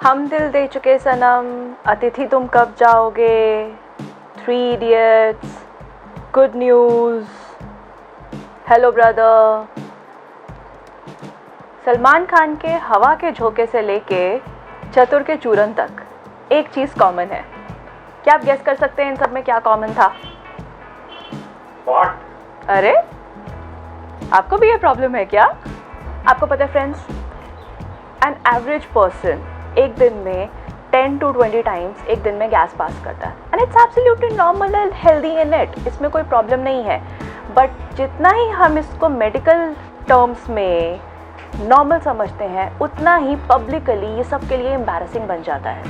हम दिल दे चुके सनम, अतिथि तुम कब जाओगे, 3 idiots, good news, hello brother. Salman Khan के हवा के झोंके से लेके चतुर के चूरन तक एक चीज़ कॉमन है। क्या आप गेस कर सकते हैं इन सब में क्या कॉमन था? What? अरे आपको भी ये प्रॉब्लम है क्या? आपको पता है फ्रेंड्स, एन एवरेज पर्सन एक दिन में 10 to 20 टाइम्स एक दिन में गैस पास करता है, and it's absolutely normal and healthy in it, इसमें कोई प्रॉब्लम नहीं है। बट जितना ही हम इसको मेडिकल टर्म्स में नॉर्मल समझते हैं, उतना ही पब्लिकली ये सब के लिए एम्बैरसिंग बन जाता है।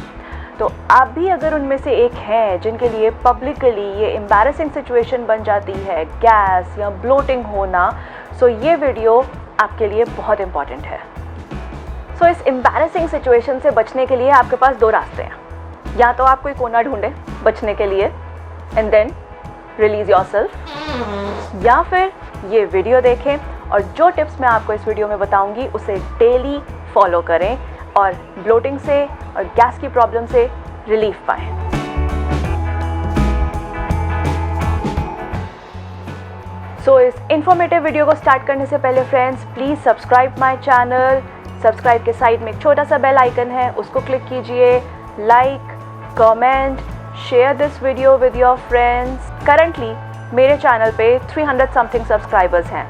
तो आप भी अगर उनमें से एक हैं जिनके लिए पब्लिकली ये एम्बैरसिंग सिचुएशन बन जाती है, गैस या ब्लोटिंग होना, सो ये वीडियो आपके लिए बहुत इम्पॉर्टेंट है। सो इस एम्बैरसिंग सिचुएशन से बचने के लिए आपके पास 2 रास्ते हैं। या तो आप कोई कोना ढूंढें बचने के लिए एंड देन रिलीज योरसेल्फ, या फिर ये वीडियो देखें और जो टिप्स मैं आपको इस वीडियो में बताऊंगी उसे डेली फॉलो करें और ब्लोटिंग से और गैस की प्रॉब्लम से रिलीफ पाएं। सो इस इंफॉर्मेटिव वीडियो को स्टार्ट करने से पहले friends, please subscribe my channel. Subscribe के साइड में एक छोटा सा बेल आइकन है, उसको क्लिक कीजिए। Like, comment, share this video with your friends. Currently मेरे चैनल पे 300 समथिंग सब्सक्राइबर्स हैं,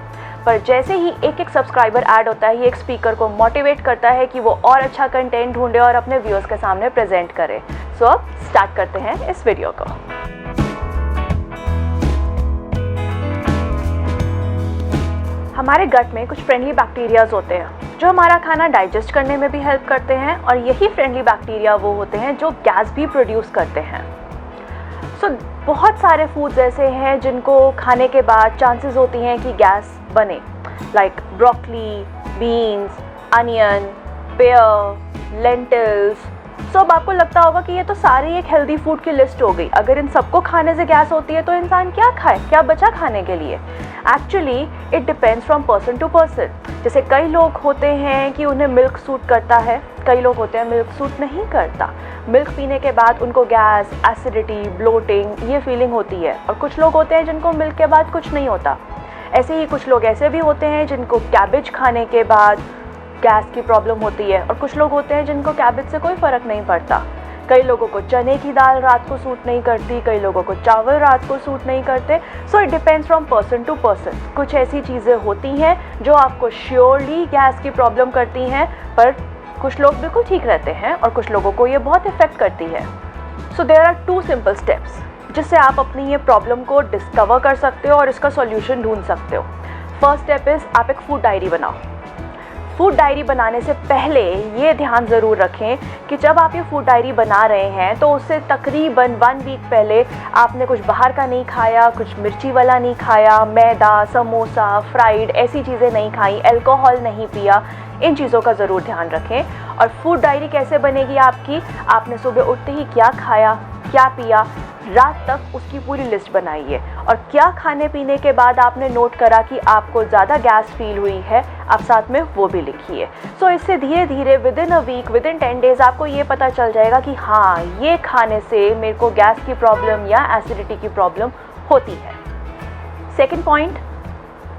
पर जैसे ही एक सब्सक्राइबर ऐड होता है, ये एक स्पीकर को मोटिवेट करता है कि वो और अच्छा कंटेंट ढूंढे और अपने व्यूअर्स के सामने प्रेजेंट करे। सो अब स्टार्ट करते हैं इस वीडियो को। हमारे गट में कुछ फ्रेंडली बैक्टीरियाज होते हैं जो हमारा खाना डाइजेस्ट करने में भी हेल्प करते हैं, और यही फ्रेंडली बैक्टीरिया वो होते हैं जो गैस भी प्रोड्यूस करते हैं। सो बहुत सारे फूड्स ऐसे हैं जिनको खाने के बाद चांसेस होती हैं कि गैस बने, like broccoli, beans, onion, pear, lentils. So अब आपको लगता होगा कि ये तो सारी एक हेल्दी फूड की लिस्ट हो गई। अगर इन सबको खाने से गैस होती है तो इंसान क्या खाए, क्या बचा खाने के लिए? Actually it depends from person to person. जैसे कई लोग होते हैं कि उन्हें मिल्क सूट करता है, कई लोग होते हैं मिल्क सूट नहीं करता। मिल्क पीने के बाद उनको गैस, एसिडिटी, ब्लोटिंग ये फीलिंग होती है, और कुछ लोग होते हैं जिनको मिल्क के बाद कुछ नहीं होता। ऐसे ही कुछ लोग ऐसे भी होते हैं जिनको कैबेज खाने के बाद गैस की प्रॉब्लम होती है, और कुछ लोग होते हैं जिनको कैबेज से कोई फ़र्क नहीं पड़ता। कई लोगों को चने की दाल रात को सूट नहीं करती, कई लोगों को चावल रात को सूट नहीं करते। So it depends from person to person. कुछ ऐसी चीज़ें होती हैं जो आपको श्योरली गैस की प्रॉब्लम करती हैं, पर कुछ लोग बिल्कुल ठीक रहते हैं और कुछ लोगों को ये बहुत इफेक्ट करती है। So there are 2 simple steps जिससे आप अपनी ये प्रॉब्लम को डिस्कवर कर सकते हो और इसका सॉल्यूशन ढूंढ सकते हो। फर्स्ट स्टेप इज़ आप एक फूड डायरी बनाओ। फूड डायरी बनाने से पहले ये ध्यान ज़रूर रखें कि जब आप ये फूड डायरी बना रहे हैं तो उससे तकरीबन 1 वीक पहले आपने कुछ बाहर का नहीं खाया, कुछ मिर्ची वाला नहीं खाया, मैदा, समोसा, फ्राइड ऐसी चीज़ें नहीं खाई, अल्कोहल नहीं पिया। इन चीज़ों का ज़रूर ध्यान रखें। और फूड डायरी कैसे बनेगी आपकी? आपने सुबह उठते ही क्या खाया, क्या पिया, रात तक उसकी पूरी लिस्ट बनाइए, और क्या खाने पीने के बाद आपने नोट करा कि आपको ज़्यादा गैस फील हुई है, आप साथ में वो भी लिखिए। सो इससे धीरे धीरे within a week, within 10 days आपको ये पता चल जाएगा कि हाँ, ये खाने से मेरे को गैस की प्रॉब्लम या एसिडिटी की प्रॉब्लम होती है। Second point,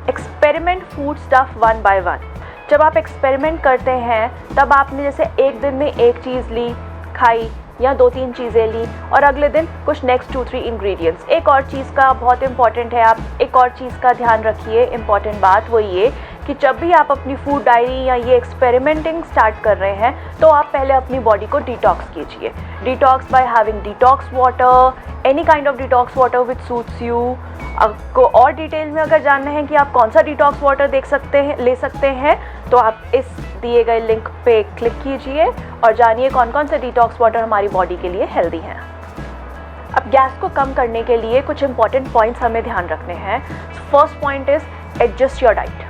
experiment food stuff 1 by 1। जब आप एक्सपेरिमेंट करते हैं तब आपने जैसे एक दिन में एक चीज़ ली, खाई, या 2-3 चीज़ें ली, और अगले दिन कुछ नेक्स्ट 2-3 इंग्रेडिएंट्स। एक और चीज़ का बहुत इंपॉर्टेंट है, आप एक और चीज़ का ध्यान रखिए। इंपॉर्टेंट बात वो ये कि जब भी आप अपनी फूड डायरी या ये एक्सपेरिमेंटिंग स्टार्ट कर रहे हैं तो आप पहले अपनी बॉडी को डिटॉक्स कीजिए। Detox by having detox water, any kind of detox water which suits you. आपको और डिटेल में अगर जानना है कि आप कौन सा डिटॉक्स वाटर ले सकते हैं, तो आप इस दिए गए लिंक पे क्लिक कीजिए और जानिए कौन कौन से डिटॉक्स वाटर हमारी बॉडी के लिए हेल्दी हैं। अब गैस को कम करने के लिए कुछ इंपॉर्टेंट पॉइंट्स हमें ध्यान रखने हैं। First point is adjust your diet.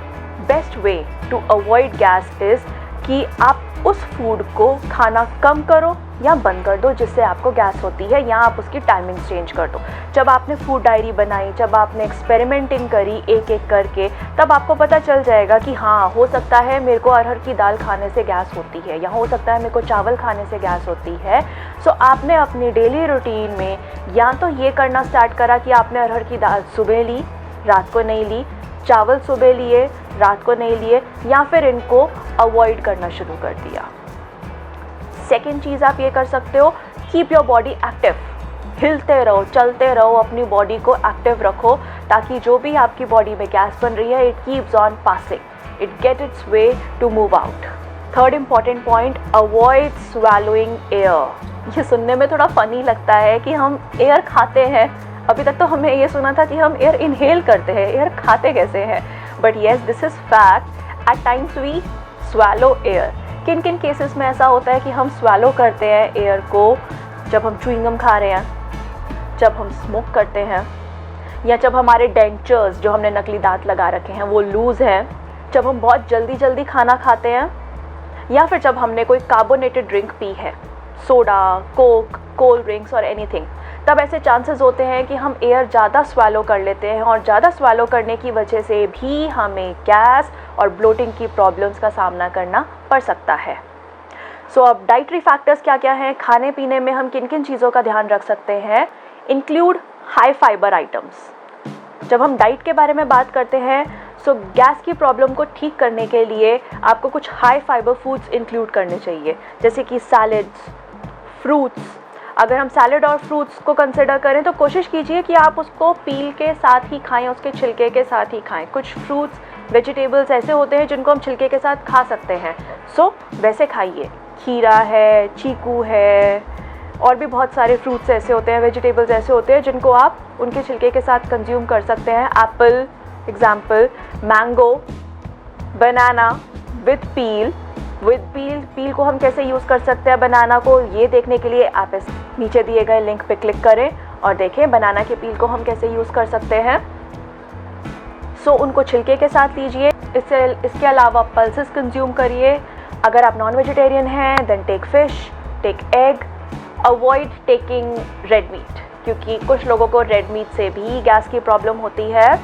Best way to avoid gas is कि आप उस फूड को खाना कम करो या बंद कर दो जिससे आपको गैस होती है, या आप उसकी टाइमिंग चेंज कर दो। जब आपने फूड डायरी बनाई, जब आपने एक्सपेरिमेंटिंग करी एक एक करके, तब आपको पता चल जाएगा कि हाँ, हो सकता है मेरे को अरहर की दाल खाने से गैस होती है, या हो सकता है मेरे को चावल खाने से गैस होती है। सो आपने अपनी डेली रूटीन में या तो ये करना स्टार्ट करा कि आपने अरहर की दाल सुबह ली, रात को नहीं ली, चावल सुबह लिए, रात को नहीं लिए, या फिर इनको अवॉइड करना शुरू कर दिया। सेकेंड चीज़ आप ये कर सकते हो, कीप योर बॉडी एक्टिव। हिलते रहो, चलते रहो, अपनी बॉडी को एक्टिव रखो, ताकि जो भी आपकी बॉडी में गैस बन रही है, it keeps on passing, it get its way to move out. Third important point, avoid swallowing air. ये सुनने में थोड़ा फनी लगता है कि हम एयर खाते हैं। अभी तक तो हमें ये सुना था कि हम एयर इनहेल करते हैं, एयर खाते कैसे हैं। But yes, this is fact. At times we swallow air. किन किन केसेस में ऐसा होता है कि हम स्वैलो करते हैं एयर को? जब हम च्युइंगम खा रहे हैं, जब हम स्मोक करते हैं, या जब हमारे डेंचर्स, जो हमने नकली दांत लगा रखे हैं, वो लूज़ हैं, जब हम बहुत जल्दी जल्दी खाना खाते हैं, या फिर जब हमने कोई कार्बोनेटेड ड्रिंक पी है, सोडा, कोक, कोल्ड ड्रिंक्स और एनीथिंग, तब ऐसे चांसेस होते हैं कि हम एयर ज़्यादा स्वैलो कर लेते हैं, और ज़्यादा स्वैलो करने की वजह से भी हमें गैस और ब्लोटिंग की प्रॉब्लम्स का सामना करना पड़ सकता है। सो अब डाइटरी फैक्टर्स क्या क्या हैं, खाने पीने में हम किन किन चीज़ों का ध्यान रख सकते हैं? Include high fibre items. जब हम डाइट के बारे में बात करते हैं, सो गैस की प्रॉब्लम को ठीक करने के लिए आपको कुछ हाई फाइबर फूड्स इंक्लूड करने चाहिए, जैसे कि सैलड्स, फ्रूट्स। अगर हम सैलड और फ्रूट्स को कंसिडर करें तो कोशिश कीजिए कि आप उसको पील के साथ ही खाएं, उसके छिलके के साथ ही खाएं। कुछ फ्रूट्स, वेजिटेबल्स ऐसे होते हैं जिनको हम छिलके के साथ खा सकते हैं, सो वैसे खाइए। खीरा है, चीकू है, और भी बहुत सारे फ्रूट्स ऐसे होते हैं, वेजिटेबल्स ऐसे होते हैं जिनको आप उनके छिलके के साथ कंज्यूम कर सकते हैं। Apple example, mango, banana with peel. Peel को हम कैसे यूज़ कर सकते हैं बनाना को, ये देखने के लिए आप इस नीचे दिए गए लिंक पे क्लिक करें और देखें बनाना के पील को हम कैसे यूज़ कर सकते हैं। सो उनको छिलके के साथ लीजिए। इसके अलावा पल्सेस कंज्यूम करिए। अगर आप नॉन वेजिटेरियन हैं then take fish, take egg, avoid taking red meat, क्योंकि कुछ लोगों को रेड मीट से भी गैस की प्रॉब्लम होती है।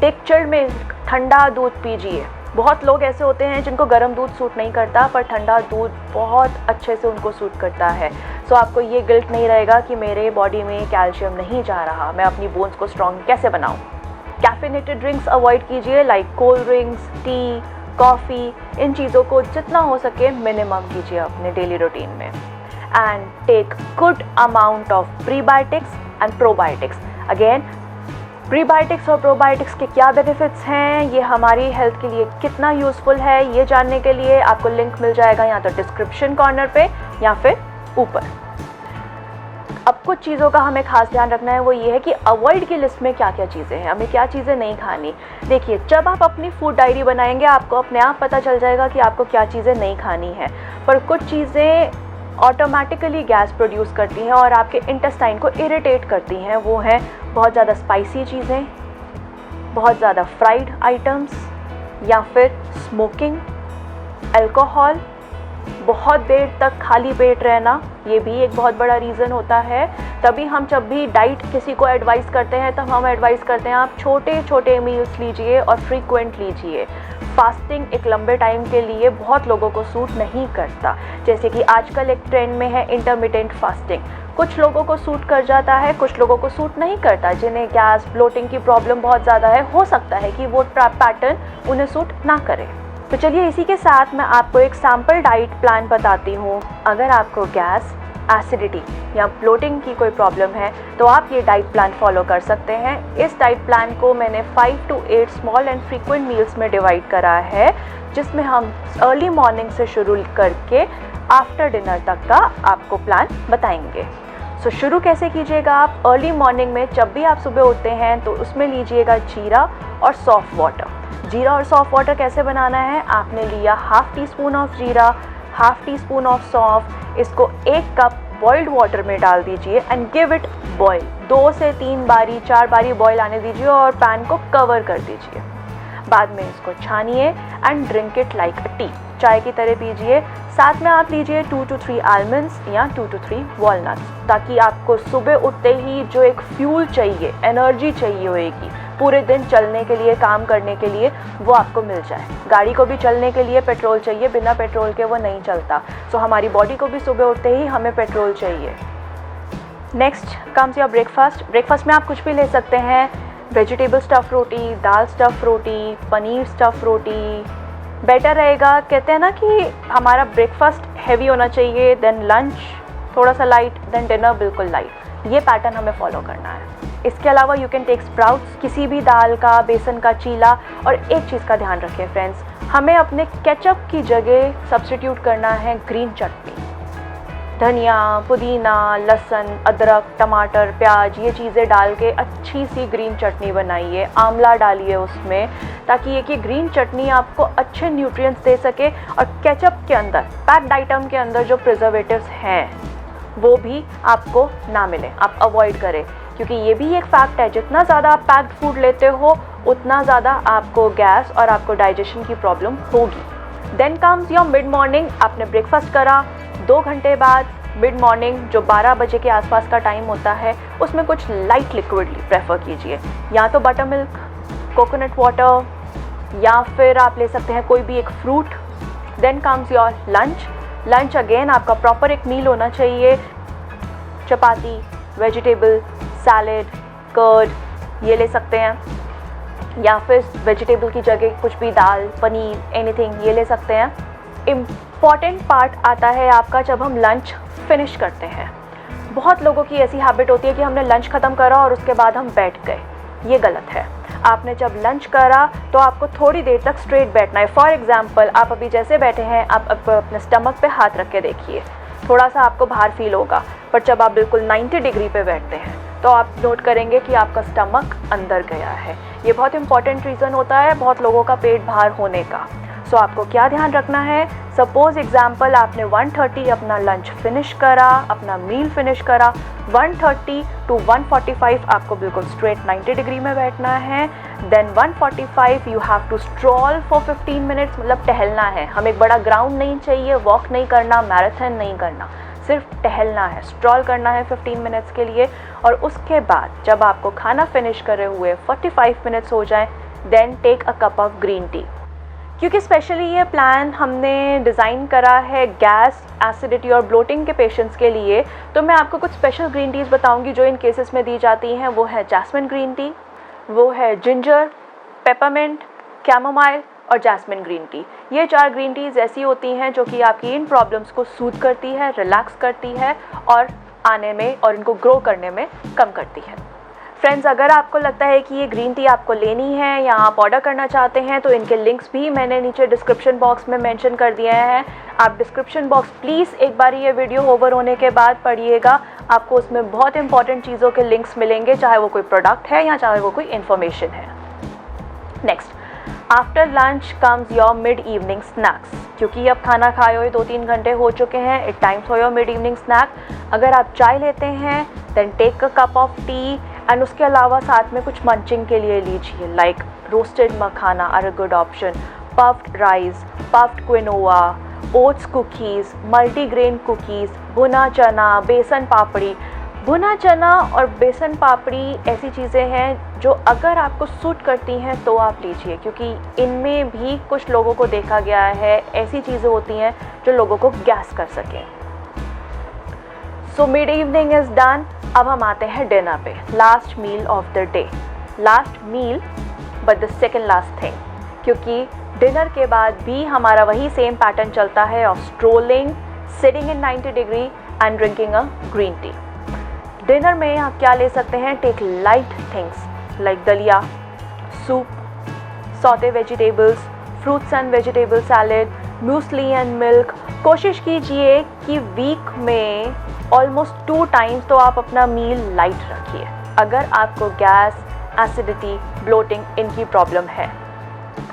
टेक चिल्ड मिल्क, ठंडा दूध पीजिए। बहुत लोग ऐसे होते हैं जिनको गर्म दूध सूट नहीं करता, पर ठंडा दूध बहुत अच्छे से उनको सूट करता है। सो आपको ये गिल्ट नहीं रहेगा कि मेरे बॉडी में कैल्शियम नहीं जा रहा, मैं अपनी बोन्स को स्ट्रॉन्ग कैसे बनाऊं। कैफिनेटेड ड्रिंक्स अवॉइड कीजिए, like cold drinks, tea, coffee. इन चीज़ों को जितना हो सके मिनिमम कीजिए अपने डेली रूटीन में। And take good amount of prebiotics and probiotics. Again, prebiotics और प्रोबायोटिक्स के क्या बेनिफिट्स हैं, ये हमारी हेल्थ के लिए कितना यूज़फुल है, ये जानने के लिए आपको लिंक मिल जाएगा या तो डिस्क्रिप्शन कॉर्नर पे या फिर ऊपर। अब कुछ चीज़ों का हमें खास ध्यान रखना है, वो ये है कि अवॉइड की लिस्ट में क्या क्या चीज़ें हैं, हमें क्या चीज़ें नहीं खानी। देखिए, जब आप अपनी फूड डायरी बनाएंगे आपको अपने आप पता चल जाएगा कि आपको क्या चीज़ें नहीं खानी है। पर कुछ चीज़ें ऑटोमेटिकली गैस प्रोड्यूस करती हैं और आपके इंटेस्टाइन को इरिटेट करती हैं। वो हैं बहुत ज़्यादा स्पाइसी चीज़ें, बहुत ज़्यादा फ्राइड आइटम्स, या फिर स्मोकिंग, अल्कोहल, बहुत देर तक खाली पेट रहना, ये भी एक बहुत बड़ा रीज़न होता है। तभी हम जब भी डाइट किसी को एडवाइस करते हैं तब हम एडवाइस करते हैं आप छोटे छोटे मील्स लीजिए और फ्रीक्वेंट लीजिए। फास्टिंग एक लंबे टाइम के लिए बहुत लोगों को सूट नहीं करता, जैसे कि आजकल एक ट्रेंड में है इंटरमिटेंट फास्टिंग। कुछ लोगों को सूट कर जाता है, कुछ लोगों को सूट नहीं करता। जिन्हें गैस ब्लोटिंग की प्रॉब्लम बहुत ज़्यादा है, हो सकता है कि वो पैटर्न उन्हें सूट ना करे। तो चलिए इसी के साथ मैं आपको एक सैम्पल डाइट प्लान बताती हूँ। अगर आपको गैस, एसिडिटी या ब्लोटिंग की कोई प्रॉब्लम है तो आप ये डाइट प्लान फॉलो कर सकते हैं। इस डाइट प्लान को मैंने 5 to 8 small and frequent meals में डिवाइड करा है, जिसमें हम अर्ली मॉर्निंग से शुरू करके आफ्टर डिनर तक का आपको प्लान बताएंगे। सो शुरू कैसे कीजिएगा आप? अर्ली मॉर्निंग में जब भी आप सुबह उठते हैं तो उसमें लीजिएगा जीरा और सॉफ्ट वाटर। जीरा और सॉफ्ट वाटर कैसे बनाना है? आपने लिया हाफ टी स्पून ऑफ जीरा, हाफ टी स्पून ऑफ सौंफ, इसको 1 कप बॉइल्ड वाटर में डाल दीजिए एंड गिव इट बॉयल। 2 से 3 बारी 4 बारी बॉयल आने दीजिए और पैन को कवर कर दीजिए। बाद में इसको छानिए and drink it like a tea, चाय की तरह पीजिए। साथ में आप लीजिए 2 to 3 आलमंड्स या 2 to 3 वॉलनट्स, ताकि आपको सुबह उठते ही जो एक फ्यूल चाहिए, एनर्जी चाहिए होएगी पूरे दिन चलने के लिए, काम करने के लिए, वो आपको मिल जाए। गाड़ी को भी चलने के लिए पेट्रोल चाहिए, बिना पेट्रोल के वो नहीं चलता। सो हमारी बॉडी को भी सुबह उठते ही हमें पेट्रोल चाहिए। Next comes your breakfast. Breakfast में आप कुछ भी ले सकते हैं, वेजिटेबल स्टफ़ रोटी, दाल स्टफ़ रोटी, पनीर स्टफ़ रोटी बेटर रहेगा। कहते हैं ना कि हमारा ब्रेकफास्ट हैवी होना चाहिए, देन लंच थोड़ा सा लाइट, देन डिनर बिल्कुल लाइट। ये पैटर्न हमें फॉलो करना है। इसके अलावा यू कैन टेक स्प्राउट्स, किसी भी दाल का, बेसन का चीला। और एक चीज़ का ध्यान रखें फ्रेंड्स, हमें अपने केचप की जगह सब्स्टिट्यूट करना है ग्रीन चटनी। धनिया, पुदीना, लहसुन, अदरक, टमाटर, प्याज, ये चीज़ें डाल के अच्छी सी ग्रीन चटनी बनाइए। आंवला डालिए उसमें, ताकि ये कि ग्रीन चटनी आपको अच्छे न्यूट्रिएंट्स दे सके और केचप के अंदर, पैक्ड आइटम के अंदर जो प्रिजर्वेटिव्स हैं वो भी आपको ना मिले, आप अवॉइड करें। क्योंकि ये भी एक फैक्ट है, जितना ज़्यादा आप पैक्ड फूड लेते हो उतना ज़्यादा आपको गैस और आपको डाइजेशन की प्रॉब्लम होगी। Then comes your mid morning. आपने ब्रेकफास्ट करा, 2 घंटे बाद मिड मॉर्निंग जो 12 बजे के आसपास का टाइम होता है, उसमें कुछ लाइट लिक्विड प्रेफर कीजिए, या तो बटर मिल्क, कोकोनट वाटर, या फिर आप ले सकते हैं कोई भी एक fruit. Then comes your lunch. Lunch again आपका प्रॉपर एक मील होना चाहिए, चपाती, वेजिटेबल, सैलेड, कर्ड ये ले सकते हैं, या फिर वेजिटेबल की जगह कुछ भी दाल, पनीर, एनीथिंग ये ले सकते हैं। इम्पॉर्टेंट पार्ट आता है आपका जब हम लंच फिनिश करते हैं। बहुत लोगों की ऐसी हैबिट होती है कि हमने लंच ख़त्म करा और उसके बाद हम बैठ गए, ये गलत है। आपने जब लंच करा तो आपको थोड़ी देर तक स्ट्रेट बैठना है। फॉर एग्जांपल, आप अभी जैसे बैठे हैं, आप अपने स्टमक पे हाथ रख के देखिए, थोड़ा सा आपको भार फील होगा, पर जब आप बिल्कुल 90 डिग्री पे बैठते हैं तो आप नोट करेंगे कि आपका स्टमक अंदर गया है। ये बहुत इंपॉर्टेंट रीज़न होता है बहुत लोगों का पेट भार होने का। सो आपको क्या ध्यान रखना है, सपोज एग्जाम्पल आपने 1:30 अपना लंच फिनिश करा, अपना मील फिनिश करा, 1:30 to 1:45 आपको बिल्कुल स्ट्रेट 90 डिग्री में बैठना है। Then 1:45 you have to stroll for 15 minutes, मतलब टहलना है। हमें एक बड़ा ग्राउंड नहीं चाहिए, वॉक नहीं करना, मैराथन नहीं करना, सिर्फ टहलना है, स्ट्रॉल करना है 15 मिनट्स के लिए। और उसके बाद जब आपको खाना फिनिश करे हुए 45 मिनट्स हो जाएं, then take a cup of green tea. क्योंकि स्पेशली ये प्लान हमने डिज़ाइन करा है गैस, एसिडिटी और ब्लोटिंग के पेशेंट्स के लिए, तो मैं आपको कुछ स्पेशल ग्रीन टीज़ बताऊंगी जो इन केसेस में दी जाती हैं। वो है जैस्मिन ग्रीन टी, वो है जिंजर, पेपरमिंट, कैमोमाइल और जैस्मिन ग्रीन टी। ये 4 ग्रीन टीज़ ऐसी होती हैं जो कि आपकी इन प्रॉब्लम्स को सूद करती है, रिलैक्स करती है और आने में और इनको ग्रो करने में कम करती है। फ्रेंड्स, अगर आपको लगता है कि ये ग्रीन टी आपको लेनी है या आप ऑर्डर करना चाहते हैं तो इनके लिंक्स भी मैंने नीचे डिस्क्रिप्शन बॉक्स में मेंशन कर दिए हैं। आप डिस्क्रिप्शन बॉक्स प्लीज़ एक बार ये वीडियो ओवर होने के बाद पढ़िएगा, आपको उसमें बहुत इंपॉर्टेंट चीज़ों के लिंक्स मिलेंगे, चाहे वो कोई प्रोडक्ट है या चाहे वो कोई इन्फॉर्मेशन है। Next, after lunch comes your mid evening snacks. क्योंकि अब खाना खाए हुए 2-3 घंटे हो चुके हैं, it times for your mid evening snack. अगर आप चाय लेते हैं then take a cup of tea, and उसके अलावा साथ में कुछ मंचिंग के लिए लीजिए, like roasted makhana are a good option, puffed rice, puffed quinoa, oats cookies, multigrain cookies, भुना चना, बेसन पापड़ी। भुना चना और बेसन पापड़ी ऐसी चीज़ें हैं जो अगर आपको सूट करती हैं तो आप लीजिए, क्योंकि इनमें भी कुछ लोगों को देखा गया है ऐसी चीज़ें होती हैं जो लोगों को गैस कर सकें। So mid evening is done. अब हम आते हैं डिनर पे, last meal of the day. Last meal but the second last thing, क्योंकि डिनर के बाद भी हमारा वही सेम पैटर्न चलता है of strolling, sitting in 90 degree and drinking a green tea. Dinner में आप क्या ले सकते हैं, take light things like daliya, soup, saute vegetables, fruits and vegetable salad, muesli and milk. कोशिश कीजिए कि वीक में ऑलमोस्ट 2 टाइम्स तो आप अपना मील लाइट रखिए अगर आपको गैस, एसिडिटी, ब्लोटिंग इनकी प्रॉब्लम है।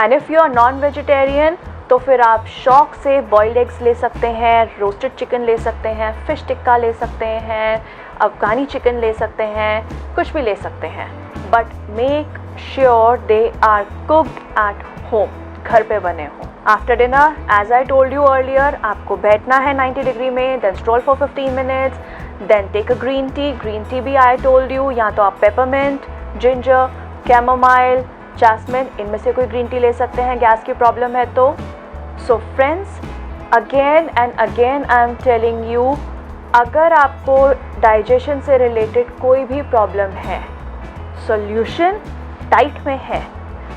And if you are non vegetarian, तो फिर आप शौक से बॉइल्ड एग्स ले सकते हैं, रोस्टेड चिकन ले सकते हैं, फ़िश टिक्का ले सकते हैं, अफ़गानी चिकन ले सकते हैं, कुछ भी ले सकते हैं, but make sure they are cooked at home, घर पे बने हों। After dinner, as I told you earlier, आपको बैठना है 90 डिग्री में, then stroll for 15 minutes, then take a green tea भी आई टोल्ड यू, या तो आप पेपरमिंट, जिंजर, कैमोमाइल, जैस्मिन, इनमें से कोई ग्रीन टी ले सकते हैं गैस की प्रॉब्लम है तो। So friends, again and again I am telling you, अगर आपको डाइजेशन से रिलेटेड कोई भी प्रॉब्लम है, सॉल्यूशन डाइट में है,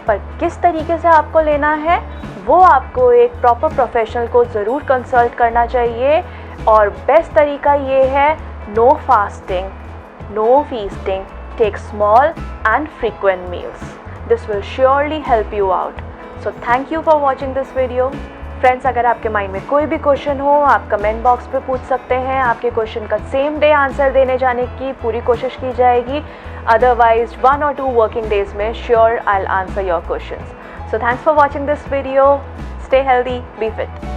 पर किस तरीके से आपको लेना है वो आपको एक प्रॉपर प्रोफेशनल को ज़रूर कंसल्ट करना चाहिए। और बेस्ट तरीका ये है, no fasting, no feasting, take small and frequent meals, this will surely help you out. So thank you for watching this video. Friends, अगर आपके माइंड में कोई भी क्वेश्चन हो, आप कमेंट बॉक्स पे पूछ सकते हैं, आपके क्वेश्चन का सेम डे आंसर देने जाने की पूरी कोशिश की जाएगी, अदरवाइज 1 or 2 वर्किंग डेज में sure I will answer your questions. So thanks for watching this video. Stay healthy, be fit.